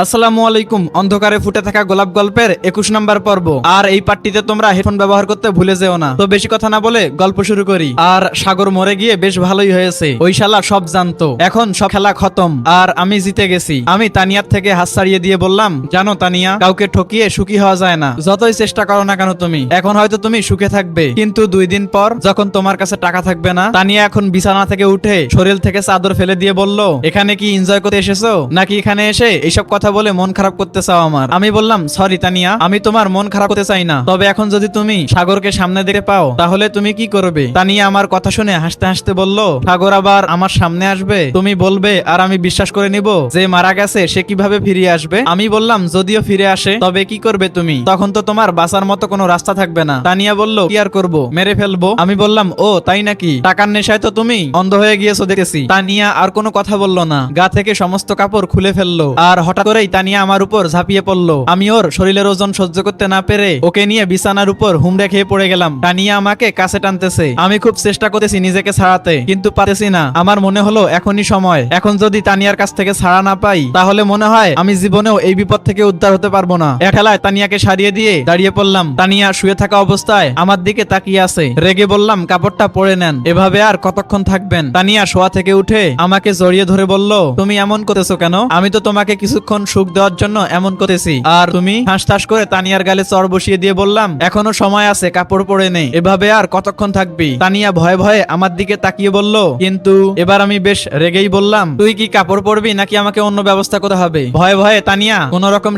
আসসালামু আলাইকুম। অন্ধকারে ফুটে থাকা গোলাপ গল্পের 21 নম্বর পর্ব। আর এই পার্টিতে তোমরা হেডফোন ব্যবহার করতে ভুলে যেও না। তো বেশি কথা না বলে গল্প শুরু করি। আর সাগর মরে গিয়ে বেশ ভালোই হয়েছে। ওই শালা সব জানতো, এখন সব খেলা খতম আর আমি জিতে গেছি। আমি তানিয়ার থেকে হাত ছাড়িয়ে দিয়ে বললাম, জানো তানিয়া, কাউকে ঠকিয়ে সুখী হওয়া যায় না, যতই চেষ্টা করো না কেন তুমি। এখন হয়তো তুমি সুখে থাকবে, কিন্তু 2 দিন পর যখন তোমার কাছে টাকা থাকবে না। তানিয়া এখন বিছানা থেকে উঠে শরীর থেকে চাদর ফেলে দিয়ে বলল, এখানে কি এনজয় করতে এসেছো নাকি এখানে এসে এইসব কথা বলে মন খারাপ করতে চাও আমার? আমি বললাম, সরি তানিয়া, আমি তোমার মন খারাপ করতে চাই না, তবে এখন যদি তুমি সাগরকে সামনে দেখতে পাও তাহলে তুমি কি করবে? তানিয়া আমার কথা শুনে হাসতে হাসতে বলল, সাগর আবার আমার সামনে আসবে? তুমি বলবে আর আমি বিশ্বাস করে নিব যে মারা গেছে সে কিভাবে ফিরে আসবে? আমি বললাম, যদিও ফিরে আসে তবে কি করবে তুমি? তখন তো তোমার বাঁচার মতো কোনো রাস্তা থাকবে না। তানিয়া বলল, কি আর করবো, মেরে ফেলবো। আমি বললাম, ও তাই নাকি? টাকার নেশায় তো তুমি অন্ধ হয়ে গিয়েছো দেখেছি। তানিয়া আর কোনো কথা বলল না, গা থেকে সমস্ত কাপড় খুলে ফেললো। আর হঠাৎ করেই তানিয়া আমার উপর ঝাঁপিয়ে পড়লো। আমি ওর শরীরের ওজন সহ্য করতে না পেরে ওকে নিয়ে বিছানার উপর হুমড়ে খেয়ে পড়ে গেলাম। তানিয়া আমাকে কাছে টানতেছে। আমি খুব চেষ্টা করতেছি নিজেকে ছাড়াতে, কিন্তু পারতেছি না। আমার মনে হলো এখনই সময়। এখন যদি তানিয়ার কাছ থেকে ছাড়া না পাই তাহলে মনে হয় আমি জীবনেও এই বিপদ থেকে উদ্ধার হতে পারবো না। এক ঠেলায় তানিয়াকে সারিয়ে দিয়ে দাঁড়িয়ে পড়লাম। তানিয়া শুয়ে থাকা অবস্থায় আমার দিকে তাকিয়ে আছে। রেগে বললাম, কাপড়টা পরে নেন, এভাবে আর কতক্ষণ থাকবেন? তানিয়া শোয়া থেকে উঠে আমাকে জড়িয়ে ধরে বলল, তুমি এমন করতেছো কেন? আমি তো তোমাকে কিছুক্ষণ সুখ দেওয়ার জন্য এমন করতেছি। আর তুমি? হাঁস করে তানিয়ার গালে চর বসিয়ে দিয়ে বললাম, এখনো সময় আছে, কাপড় পরে নেই, এভাবে আর কতক্ষণ থাকবি? তানিয়া ভয়ে ভয়ে আমার দিকে তাকিয়ে বলল, কিন্তু এবার আমি বেশ রেগেই বললাম, তুই কি কাপড় পরবি নাকি আমাকে অন্য ব্যবস্থা করতে হবে? ভয়ে ভয়ে তানিয়া কোন রকম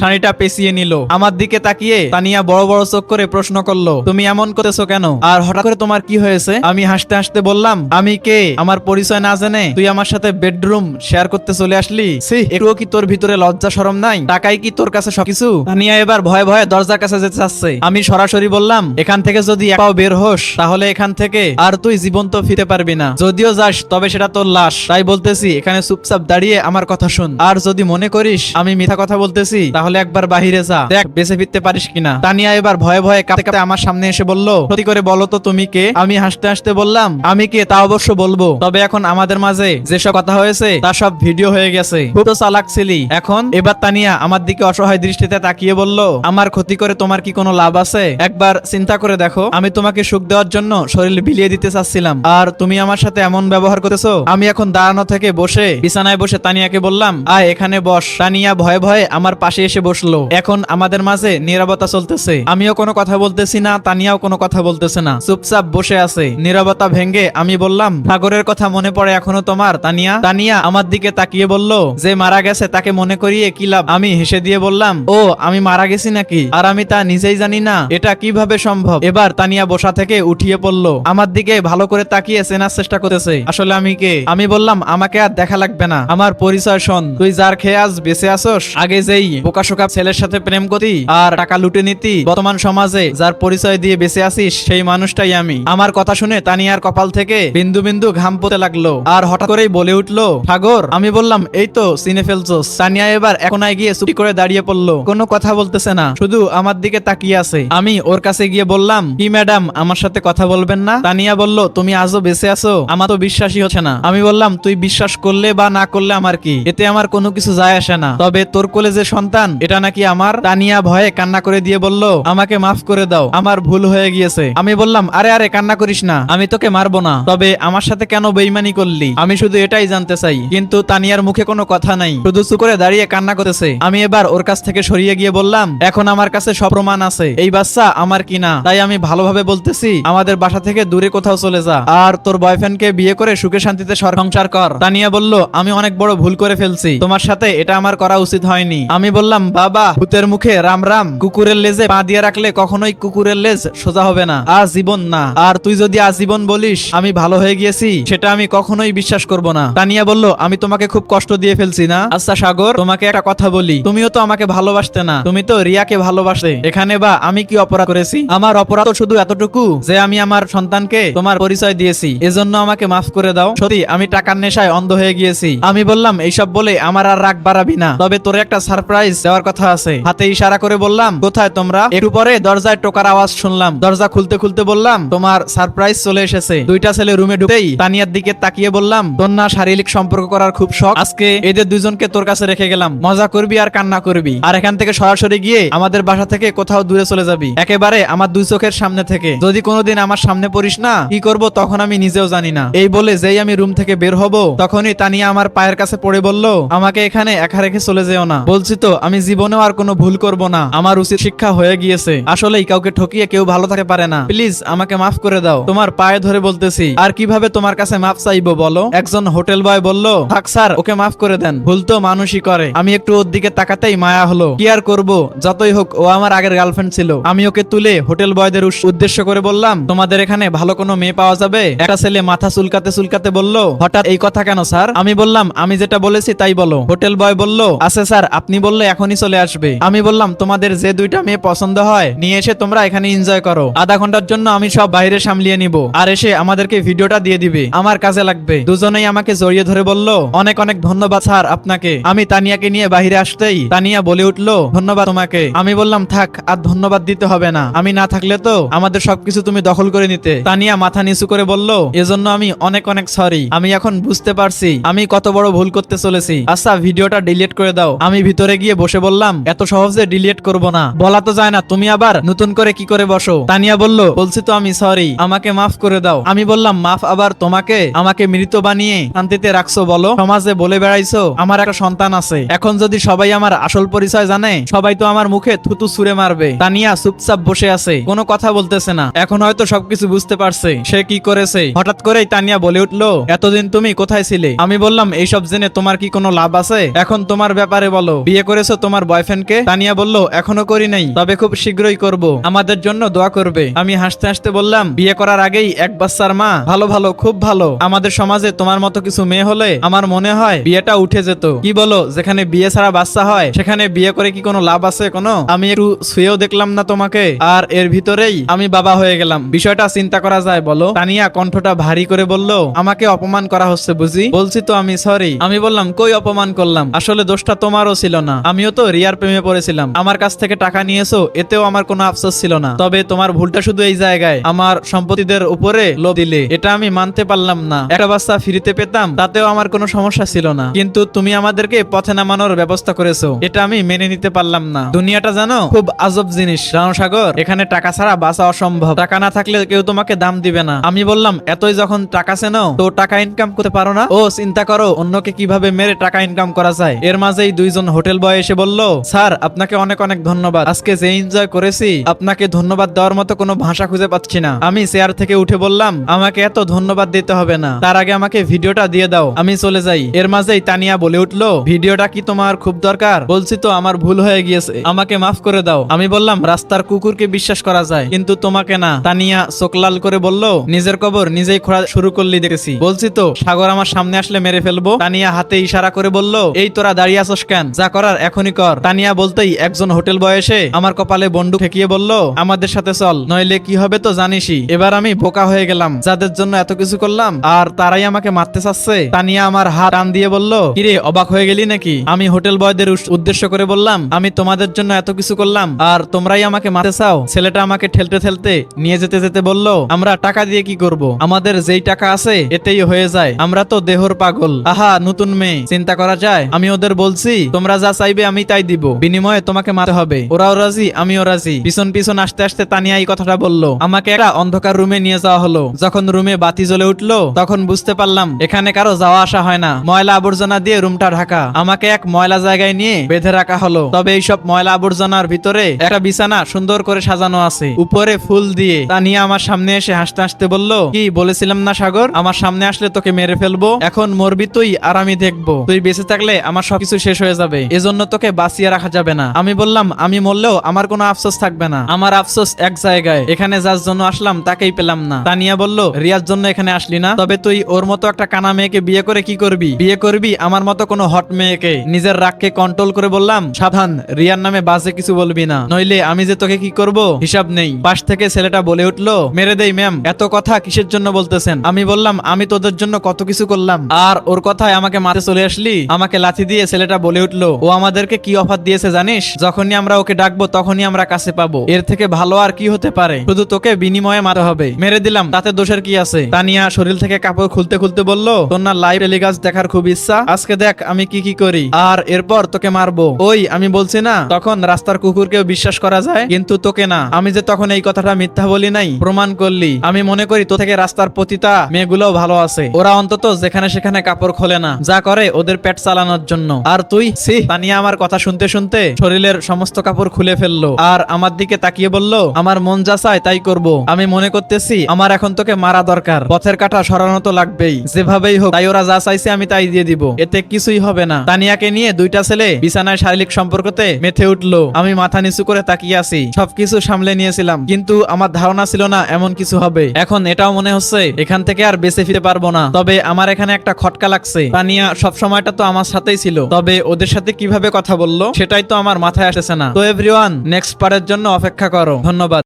শাড়িটা পেঁচিয়ে নিল। আমার দিকে তাকিয়ে তানিয়া বড় বড় চোখ করে প্রশ্ন করলো, তুমি এমন করতেছো কেন? আর হঠাৎ করে তোমার কি হয়েছে? আমি হাসতে হাসতে বললাম, আমি কে? আমার পরিচয় না জেনে তুই আমার সাথে বেডরুম শেয়ার করতে চলে আসলি? একটুও কি তোর ভিতরে লজ্জা শরম নাই? টাকাই কি তোর কাছে সবকিছু? তানিয়া এবার ভয়ে ভয়ে দরজার কাছে যেতে চাচ্ছে। আমি সরাসরি বললাম, এখান থেকে যদি এক পাও বের হোস তাহলে এখান থেকে আর তুই জীবন্ত ফিরতে পারবি না। যদিও যাস তবে সেটা তোর লাশ। তাই বলতেছি, এখানে চুপচাপ দাঁড়িয়ে আমার কথা শুন। আর যদি মনে করিস আমি মিথ্যা কথা বলতেছি তাহলে একবার বাহিরে যা, দেখ বেঁচে ফিরতে পারিস কিনা। তানিয়া এবার ভয়ে ভয়ে কাঁদতে কাঁদতে আমার সামনে এসে বলল, সত্যি করে বলো তো তুমি কে? আমি হাসতে হাসতে বললাম, আমি কে তা অবশ্য বলবো, তবে এখন আমাদের মাঝে যেসব কথা হয়েছে তা সব ভিডিও হয়ে গেছে। খুব তো চালাক ছিলি। এখন এবার তানিয়া আমার দিকে অসহায় দৃষ্টিতে তাকিয়ে বলল, আমার ক্ষতি করে তোমার কি কোনো লাভ আছে? একবার চিন্তা করে দেখো, আমি তোমাকে সুখ দেওয়ার জন্য শরীর বিলিয়ে দিতে চাচ্ছিলাম, আর তুমি আমার সাথে এমন ব্যবহার করেছো। আমি এখন দাঁড়ানো থেকে বসে বিছানায় বসে তানিয়াকে বললাম, আয় এখানে বস। তানিয়া ভয়ে ভয়ে আমার পাশে এসে বসলো। এখন আমাদের মাঝে নীরবতা চলতেছে। আমিও কোনো কথা বলতেছি না, তানিয়াও কোনো কথা বলতেছে না, চুপচাপ বসে আছে। নীরবতা ভেঙে আমি বললাম, সাগরের কথা মনে পড়ে এখনো তোমার তানিয়া? তানিয়া আমার দিকে তাকিয়ে বলল, যে মারা গেছে তাকে মনে করিয়ে কি লাভ? আমি হেসে দিয়ে বললাম, ও আমি মারা গেছি নাকি? আর আমি তা নিজেই জানি না, এটা কিভাবে সম্ভব? এবার তানিয়া বসা থেকে উঠিয়ে পড়লো। আমার দিকে ভালো করে তাকিয়ে চেনার চেষ্টা করতেছে আসলে আমি কে। আমি বললাম, আমাকে আর দেখা লাগবে না, আমার পরিচয় শোন। তুই যার খেয়ে আজ বেঁচে আসোস, আগে যেই বোকাশোকা ছেলের সাথে প্রেম করতি আর টাকা লুটে নিতি, বর্তমান সমাজে যার পরিচয় দিয়ে বেঁচে আসিস সেই মানুষটাই আমি। আমার কথা শুনে তানিয়ার কপাল থেকে বিন্দু বিন্দু ঘাম পড়তে লাগলো। আর হঠাৎ করেই বলে উঠলো, সাগর। আমি বললাম, এই তো চিনে ফেলছোস। তানিয়া এবার একনায় গিয়ে চুপটি করে দাঁড়িয়ে পড়লো, কোনো কথা বলতেছে না, শুধু আমার দিকে তাকিয়ে আছে। আমি ওর কাছে গিয়ে বললাম, কি ম্যাডাম আমার সাথে কথা বলবেন না? তানিয়া বলল, তুমি আজও বেঁচে আছো, আমার তো বিশ্বাসই হচ্ছে না। আমি বললাম, তুই বিশ্বাস করলে বা না করলে আমার কি, এতে আমার কোনো কিছু যায় আসে না, তবে তোর কোলে যে সন্তান এটা নাকি আমার। তানিয়া ভয়ে কান্না করে দিয়ে বলল, আমাকে মাফ করে দাও, আমার ভুল হয়ে গিয়েছে। আমি বললাম, আরে আরে কান্না করিস না, আমি তোকে মারবো না, তবে আমার সাথে কেন বেইমানি করলি আমি শুধু এটাই জানতে চাই। কিন্তু তানিয়ার মুখে কোনো কথা নাই, শুধু চুপ করে দাঁড়িয়ে কান্না করতেছে। আমি এবার ওর কাছ থেকে সরিয়ে গিয়ে বললাম, এখন আমার কাছে সব প্রমাণ আছে এই বাচ্চা আমার কিনা, তাই আমি ভালোভাবে বলতেছি, আমাদের বাসা থেকে দূরে কোথাও চলে যা আর তোর বয়ফ্রেন্ডকে বিয়ে করে সুখে শান্তিতে সংসার কর। তানিয়া বলল, আমি অনেক বড় ভুল করে ফেলছি, তোমার সাথে এটা আমার করা উচিত হয়নি। আমি বললাম, বাবা, ভূতের মুখে রাম রাম, কুকুরের লেজে পা দিয়ে রাখলে কখনোই কুকুরের লেজ সোজা হবে না, আজীবন না। আর তুই যদি আজীবন বলিস আমি ভালো হয়ে গিয়েছি, সেটা আমি কখনোই বিশ্বাস করব না। তানিয়া বলল, আমি তোমাকে খুব কষ্ট দিয়ে ফেলছি না? আচ্ছা সাগর, তোমাকে একটা কথা বলি, তুমিও তো আমাকে ভালোবাসতে না, তুমি তো রিয়াকে ভালোবাসে, এখানে বা আমি কি অপরাধ করেছি? আমার অপরাধ তো শুধু এতটুকু যে আমি আমার সন্তানকে তোমার পরিচয় দিয়েছি, এজন্য আমাকে মাফ করে দাও। সত্যি আমি টাকার নেশায় অন্ধ হয়ে গিয়েছি। আমি বললাম, এইসব বলে আমার আর রাগ বাড়াবি না, তবে তোর একটা সারপ্রাইজ দেওয়ার কথা আছে। হাতে ইশারা করে বললাম, কোথায় তোমরা? একটু পরে দরজায় টোকার আওয়াজ শুনলাম। দরজা খুলতে খুলতে বললাম, তোমার সারপ্রাইজ চলে এসেছে। দুইটা ছেলে রুমে ঢুকতেই তানিয়ার দিকে তাকিয়ে বললাম, তোর না শারীরিক সম্পর্ক করার খুব শখ, আজকে এদের দুজনকে তোর কাছে রেখে রেখে গেলাম, মজা করবি আর কান্না করবি, আর এখান থেকে সরাসরি গিয়ে আমাদের বাসা থেকে কোথাও দূরে চলে যাবি, একেবারে আমার দুই চোখের সামনে থেকে। যদি কোনোদিন আমার সামনে পড়িস না, কি করব তখন আমি নিজেও জানি না। এই বলে যেই আমি রুম থেকে বের হব, তখনই তানিয়া আমার পায়ের কাছে পড়ে বলল, আমাকে এখানে একা রেখে চলে যেও না। বলছি তো আমি জীবনেও আর কোনো ভুল করব না, আমার উচিত শিক্ষা হয়ে গিয়েছে। আসলেই কাউকে ঠকিয়ে কেউ ভালো থাকতে পারে না, প্লিজ আমাকে মাফ করে দাও, তোমার পায়ে ধরে বলতেছি। আর কিভাবে তোমার কাছে মাফ চাইবো বলো? একজন হোটেল বয় বলল, থাক স্যার, ওকে মাফ করে দেন, ভুল তো মানুষই করে। আমি একটু ওর দিকে তাকাতেই মায়া হলো। কি আর করব, যতই হোক ও আমার আগের গার্লফ্রেন্ড ছিল। আমি ওকে তুলে হোটেল বয়দের উদ্দেশ্য করে বললাম, তোমাদের এখানে ভালো কোনো মেয়ে পাওয়া যাবে? একটা ছেলে মাথা চুলকাতে চুলকাতে বলল, হঠাৎ এই কথা কেন স্যার? আমি বললাম, আমি যেটা বলেছি তাই বলো। হোটেল বয় বলল, আছে স্যার, আপনি বললে এখনই চলে আসবে। আমি বললাম, তোমাদের যে দুইটা মেয়ে পছন্দ হয় নিয়ে এসে তোমরা এখানে এনজয় করো, আধা ঘন্টার জন্য আমি সব বাইরে সামলিয়ে নিব, আর এসে আমাদেরকে ভিডিওটা দিয়ে দিবে, আমার কাজে লাগবে। দুজনেই আমাকে জড়িয়ে ধরে বলল, অনেক অনেক ধন্যবাদ স্যার আপনাকে। আমি তানিয়াকে নিয়ে বাইরে আসতেই তানিয়া বলে উঠলো, ধন্যবাদ তোমাকে। আমি বললাম, থাক, আর ধন্যবাদ দিতে হবে না, আমি না থাকলে তো আমাদের সবকিছু তুমি দখল করে নিতে। তানিয়া মাথা নিচু করে বলল, এজন্য আমি অনেক অনেক সরি, আমি এখন বুঝতে পারছি আমি কত বড় ভুল করতে চলেছি। আচ্ছা, ভিডিওটা ডিলিট করে দাও। আমি ভিতরে গিয়ে বসে বললাম, এত সহজে ডিলিট করব না, বলা তো যায় না, তুমি আবার নতুন করে কি করে বসো? তানিয়া বলল, বলছি তো আমি সরি, আমাকে মাফ করে দাও। আমি বললাম, মাফ আবার তোমাকে? আমাকে মৃত বানিয়ে শান্তিতে রাখছো বলো? সমাজে বলে বেড়াইছো আমার একটা সন্তান আছে, এখন যদি সবাই আমার আসল পরিচয় জানে, সবাই তো আমার মুখে থুতু ছুঁড়ে মারবে। তানিয়া চুপচাপ বসে আছে, কোনো কথা বলতেছে না। এখন হয়তো সবকিছু বুঝতে পারছে সে কি করেছে। হঠাৎ করেই তানিয়া বলে উঠলো, এতদিন তুমি কোথায় ছিলে? আমি বললাম, এইসব জেনে তোমার কি কোনো লাভ আছে? এখন তোমার ব্যাপারে বলো, বিয়ে করেছো তোমার বয়ফ্রেন্ডকে? তানিয়া বলল, এখনো করি নাই, তবে খুব শীঘ্রই করব, আমাদের জন্য দোয়া করবে। আমি হাসতে হাসতে বললাম, বিয়ে করার আগেই এক বাচ্চার মা? ভালো ভালো, খুব ভালো। আমাদের সমাজে তোমার মতো কিছু মেয়ে হলে আমার মনে হয় বিয়েটা উঠে যেত। কি বলো, যেখানে বিয়ে ছাড়া বাচ্চা হয় সেখানে বিয়ে করে কি কোনো লাভ আছে কোনো? আমি একটু শুয়েও দেখলাম না তোমাকে, আর এর ভিতরেই আমি বাবা হয়ে গেলাম। বিষয়টা চিন্তা করা যায় বলো? তানিয়া কণ্ঠটা ভারী করে বলল, আমাকে অপমান করা হচ্ছে বুঝি? বলছি তো আমি সরি। আমি বললাম, কই অপমান করলাম, আসলে দোষটা তোমারও ছিল না, আমিও তো রিয়ার প্রেমে পড়েছিলাম। আমার কাছ থেকে টাকা নিয়েছো, এতেও আমার কোনো আফসোস ছিল না, তবে তোমার ভুলটা শুধু এই জায়গায়, আমার সম্পত্তিদের উপরে লোভ দিলে, এটা আমি মানতে পারলাম না। একটা বাচ্চা ফ্রিতে পেতাম, তাতেও আমার কোনো সমস্যা ছিল না, কিন্তু তুমি আমাদেরকে পথে নামানোর ব্যবস্থা করেছো, এটা আমি মেনে নিতে পারলাম না। দুনিয়াটা জানো খুব আজব জিনিস, জানো সাগর, এখানে টাকা ছাড়া বাঁচা অসম্ভব, টাকা না থাকলে কেউ তোমাকে দাম দিবে না। আমি বললাম, এতই যখন টাকা চেনো, তো টাকা ইনকাম করতে পারো না? ও চিন্তা করো অন্যকে কিভাবে মেরে টাকা ইনকাম করা যায়। এর মাঝেই দুইজন হোটেল বয় এসে বলল, স্যার আপনাকে অনেক অনেক ধন্যবাদ, আজকে যে এনজয় করেছি, আপনাকে ধন্যবাদ দেওয়ার মতো কোনো ভাষা খুঁজে পাচ্ছি না। আমি চেয়ার থেকে উঠে বললাম, আমাকে এত ধন্যবাদ দিতে হবে না, তার আগে আমাকে ভিডিওটা দিয়ে দাও, আমি চলে যাই। এর মাঝেই তানিয়া বলে উঠলো, ভিডিওটা কি তোমার খুব দরকার? বলছি তো আমার ভুল হয়ে গিয়েছে, আমাকে মাফ করে দাও। আমি বললাম, রাস্তার কুকুরকে বিশ্বাস করা যায় কিন্তু তোমাকে না। তানিয়া চোখ লাল করে বলল, নিজের কবর নিজেই খোঁড়া শুরু করলি দেখেছি। বলছি তো সাগর আমার সামনে আসলে মেরে ফেলবো। তানিয়া হাতে ইশারা করে বলল, এই তোরা দাঁড়িয়ে আছোস কেন, যা করার এখনই কর। তানিয়া বলতেই একজন হোটেল বয় এসে আমার কপালে বন্দুক ঠেকিয়ে বলল, আমাদের সাথে চল, নইলে কি হবে তো জানিসই। এবার আমি বোকা হয়ে গেলাম, যাদের জন্য এত কিছু করলাম আর তারাই আমাকে মারতে চাচ্ছে। তানিয়া আমার হাত টান দিয়ে বলল, কিরে অবাক হয়ে গেলি নাকি? আমি হোটেল বয়দের উদ্দেশ্য করে বললাম, আমি তোমাদের জন্য এত কিছু করলাম আর তোমরাই আমাকে মারতে চাও। ছেলেটা আমাকে ঠেলতে ঠেলতে নিয়ে যেতে যেতে বলল, আমরা টাকা দিয়ে কি করব, আমাদের যেই টাকা আছে এতেই হয়ে যায়, আমরা তো দেহর পাগল। আহা, নতুন মেয়ে, চিন্তা করা যায়। আমি ওদের বলছি, তোমরা যা চাইবে আমি তাই দিব, বিনিময়ে তোমাকে মারতে হবে। ওরাও রাজি, আমিও রাজি। পিছন পিছন আসতে আসতে তানিয়া এই কথাটা বলল। আমাকে একটা অন্ধকার রুমে নিয়ে যাওয়া হলো। যখন রুমে বাতি জ্বলে উঠলো, তখন বুঝতে পারলাম এখানে কারো যাওয়া আসা হয় না, ময়লা আবর্জনা দিয়ে রুমটা ঢাকা। আমাকে এক ময়লা জায়গায় নিয়ে বেঁধে রাখা হলো, তবে এইসব ময়লা আবর্জনার ভিতরে একটা বিছানা সুন্দর করে সাজানো আছে, উপরে ফুল দিয়ে। তানিয়া আমার সামনে এসে হাসতে হাসতে বলল, কি বলেছিলাম না সাগর, আমার সামনে আসলে তোকে মেরে ফেলবো, এখন মরবি তুই আর আমি দেখবো, তুই বেঁচে থাকলে আমার সবকিছু শেষ হয়ে যাবে, এজন্য তোকে বাঁচিয়ে রাখা যাবে না। আমি বললাম, আমি মরলেও আমার কোনো আফসোস থাকবে না, আমার আফসোস এক জায়গায়, এখানে যার জন্য আসলাম তাকেই পেলাম না। তানিয়া বলল, রিয়ার জন্য এখানে আসলি না, তবে তুই ওর মতো একটা কানা মেয়েকে বিয়ে করে কি করবি? বিয়ে করবি আমার মতো কোনো হট মেয়েকে। নিজের রাগকে কন্ট্রোল করে বললাম, সাবধান, রিয়ার নামে বাজে কিছু বলবি না, নইলে আমি যে তোকে কি করব হিসাব নেই। পাশ থেকে ছেলেটা বলে উঠলো, মেরে দেই ম্যাম, এত কথা কিসের জন্য বলতেছেন? আমি বললাম, আমি তোদের জন্য কত কিছু করলাম আর ওর কথায় আমাকে মারতে চলে আসলি? আমাকে লাথি দিয়ে ছেলেটা বলে উঠলো, ও আমাদেরকে কি অফার দিয়েছে জানিস? যখনই আমরা ওকে ডাকবো তখনই আমরা কাছে পাবো, এর থেকে ভালো আর কি হতে পারে, শুধু তোকে বিনিময়ে মারতে হবে। মেরে দিলাম, তাতে দোষের কি আছে? তানিয়া শরীর থেকে কাপড় খুলতে খুলতে বলল, তোর না লাইভ টেলিকাস্ট দেখার খুব ইচ্ছা, আজকে দেখ আমি কি কি করি। করি আর এরপর তোকে মারবো। ওই আমি বলছি না তখন রাস্তার কুকুরকেও বিশ্বাস করা যায়, কিন্তু তোকে না। আমি যে তখন এই কথাটা মিথ্যা বলি নাই, প্রমাণ করলি। আমি মনে করি তো থেকে রাস্তার পতিতা মেয়েগুলোও ভালো আছে, ওরা অন্তত যেখানে সেখানে কাপড় খোলে না, যা করে ওদের পেট চালানোর জন্য। আর তুই তানিয়া আমার কথা শুনতে শুনতে শরীরের সমস্ত কাপড় খুলে ফেললো আর আমার দিকে তাকিয়ে বলল, আমার মন যা চায় তাই করব। আমি মনে করতেছি আমার এখন তোকে মারা দরকার, পথের কাঁটা সরানো তো লাগবেই, যেভাবেই হোক। তাই ওরা যা চাইছে আমি তাই দিয়ে দিব, এতে কিছুই হবে না। তানিয়াকে নিয়ে দুইটা ছেলে বিছানায় শারীরিক সম্পর্কতে মেতে উঠলো। আমি মাথা নিচু করে তাকিয়ে আছি, সবকিছু সামলে নিয়েছিলাম, কিন্তু আমার ধারণা ছিল না এমন কিছু হবে। এখন এটাও মনে হচ্ছে এখান থেকে আর বেঁচে ফিরে পারবো না। তবে আমার এখানে একটা খটকা লাগছে, তানিয়া সব সময়টা তো আমার সাথেই ছিল, তবে ওদের সাথে কিভাবে কথা বললো সেটাই তো আমার মাথায় আসেছে না। তো এভরিওয়ান, নেক্সট পার্টের জন্য অপেক্ষা করো। ধন্যবাদ।